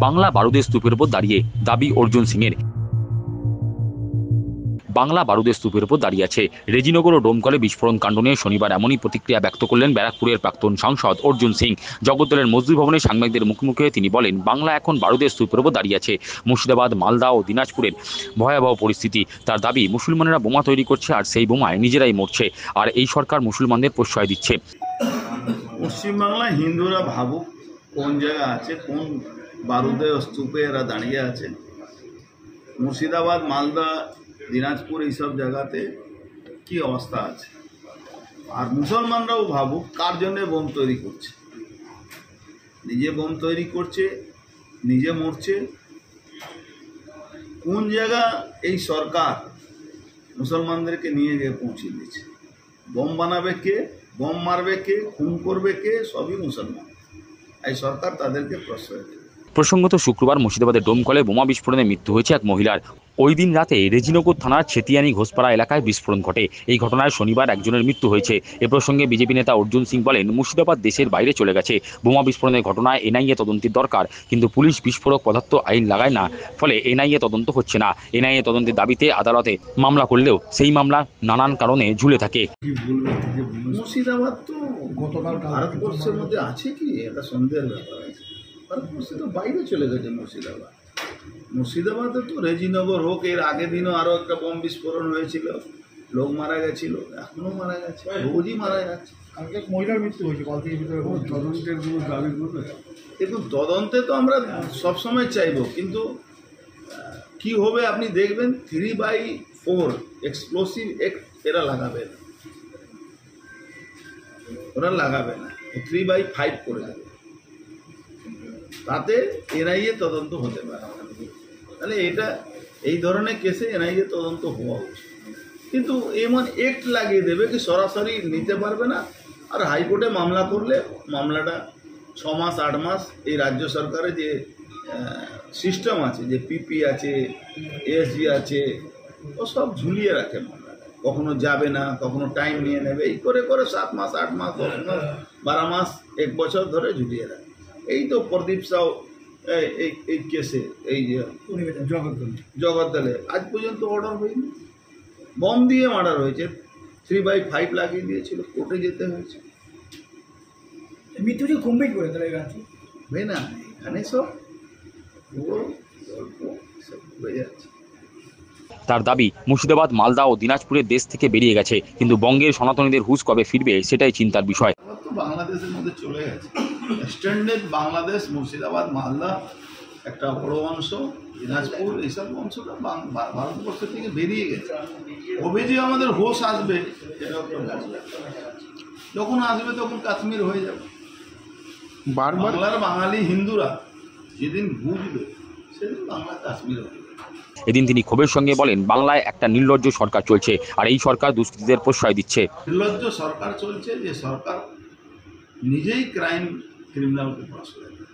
বাংলা বারুদের স্তূপের উপর দাঁড়িয়ে দাবি অর্জুন সিংয়ের। বাংলা বারুদের স্তূপের উপর দাঁড়িয়ে আছে। রেজিনগর ও ডোমকলে বিস্ফোরণ কাণ্ড নিয়ে শনিবার এমনই প্রতিক্রিয়া ব্যক্ত করলেন ব্যারাকপুরের প্রাক্তন সাংসদ অর্জুন সিং। জগদ্দলের মজদুর ভবনে সাংবাদিকদের মুখোমুখি হয়ে তিনি বলেন, বাংলা এখন বারুদের স্তূপের উপর দাঁড়িয়ে আছে। মুর্শিদাবাদ, মালদা ও দিনাজপুরের ভয়াবহ পরিস্থিতি। তার দাবি, মুসলমানেরা বোমা তৈরি করছে আর সেই বোমায় নিজেরাই মরছে, আর এই সরকার মুসলমানদের প্রশ্রয় দিচ্ছে। পশ্চিমবাংলায় হিন্দুরা ভাবুক কোন জায়গা আছে, কোন বারুদের স্তূপে এরা দাঁড়িয়ে আছে। মুর্শিদাবাদ, মালদা, দিনাজপুর এইসব জায়গাতে কি অবস্থা আছে। আর মুসলমানরাও ভাবুক কার জন্যে বোম তৈরি করছে। নিজে বোম তৈরি করছে, নিজে মরছে। কোন জায়গা এই সরকার মুসলমানদেরকে নিয়ে গিয়ে পৌঁছে দিয়েছে। বোম বানাবে কে, বোম মারবে কে, খুন করবে কে, সবই মুসলমান। এই সরকার তাদেরকে প্রশ্রয় দেবে। প্রসঙ্গত, শুক্রবার মুর্শিদাবাদের ডোমকলে বোমা বিস্ফোরণে মৃত্যু হয়েছে এক মহিলার। ওই দিন রাতে রেজিনগর থানার ছেতিয়ানি ঘোষপাড়া এলাকায় বিস্ফোরণ ঘটে। এই ঘটনায় শনিবার একজনের মৃত্যু হয়েছে। এ প্রসঙ্গে বিজেপি নেতা অর্জুন সিং বলেন, মুর্শিদাবাদ দেশের বাইরে চলে গেছে। বোমা বিস্ফোরণের ঘটনায় এনআইএ তদন্তের দরকার, কিন্তু পুলিশ বিস্ফোরক পদার্থ আইন লাগায় না, ফলে এনআইএ তদন্ত হচ্ছে না। এনআইএ তদন্তের দাবিতে আদালতে মামলা করলেও সেই মামলা নানান কারণে ঝুলে থাকে। মুর্শিদাবাদ তো গতকাল ভারতবর্ষের মধ্যে আছে কি, এটা সন্দেহের ব্যাপার আছে। ভারতবর্ষে তো বাইরে চলে গেছে মুর্শিদাবাদ। মুর্শিদাবাদে তো রেজিনগর হোক, এর আগের দিনও আরও একটা বোম বিস্ফোরণ হয়েছিল, লোক মারা গেছিল, এখনও মারা গেছে, রোজই মারা যাচ্ছে। কালকে মহিলার মৃত্যু হয়েছে, কালকে ভিতরে তদন্তের কোনো দাবি করবে। দেখুন, তদন্তে তো আমরা সবসময় চাইব, কিন্তু কি হবে আপনি দেখবেন 3/4 এক্সপ্লোসিভ এরা লাগাবে না, ওরা লাগাবে না, 3/5 করে দেবে। তাতে এনআইএ তদন্ত হতে পারে। তাহলে এটা এই ধরনের কেসে এনআইএ তদন্ত হওয়া উচিত, কিন্তু এমন অ্যাক্ট লাগিয়ে দেবে কি সরাসরি নিতে পারবে না। আর হাইকোর্টে মামলা করলে মামলাটা 6 মাস 8 মাস এই রাজ্য সরকারের যে সিস্টেম আছে, যে পিপি আছে, এসজি আছে, ও সব ঝুলিয়ে রাখে মামলাটা। কখনো যাবে না, কখনো টাইম নিয়ে নেবে, এই করে করে 7 মাস 8 মাস 10 মাস 12 মাস 1 বছর ধরে ঝুলিয়ে রাখে। এই তো প্রদীপ সাউ এই কেসে, এই যে জগদ্দলে আজ পর্যন্ত অর্ডার হয়নি। বম দিয়ে মার্ডার হয়েছে, 3/5 লাগিয়ে দিয়েছিল, কোর্টে যেতে হয়েছে। মৃত্যু যে কমপ্লিট করে তাহলে হবে না, এখানে সব গল্প সব হয়ে যাচ্ছে। তার দাবি, মুর্শিদাবাদ, মালদা ও দিনাজপুরের দেশ থেকে বেরিয়ে গেছে, কিন্তু বঙ্গের সনাতনীদের হুঁশ কবে ফিরবে সেটাই চিন্তার বিষয়। তো বাংলাদেশের মধ্যে চলে গেছে, এক্সটেন্ডেড বাংলাদেশ, মুর্শিদাবাদ, মালদা একটা বড় অংশ, দিনাজপুর, এইসব অংশটা ভারতবর্ষ থেকে বেরিয়ে গেছে। কবে যে আমাদের হোশ আসবে সেটাও তো যখন আসবে তখন কাশ্মীর হয়ে যাবে। বাংলার বাঙালি হিন্দুরা যেদিন বুঝবে সেদিন বাংলা কাশ্মীর হবে। এদিন তিনি ক্ষোভের সঙ্গে বলেন, বাংলায় একটা নির্লজ্জ সরকার চলছে, আর এই সরকার দুষ্কৃতীদের প্রশ্রয় দিচ্ছে। নির্লজ্জ সরকার চলছে, যে সরকার নিজেই ক্রিমিনালকে প্রশ্রয় দেয়।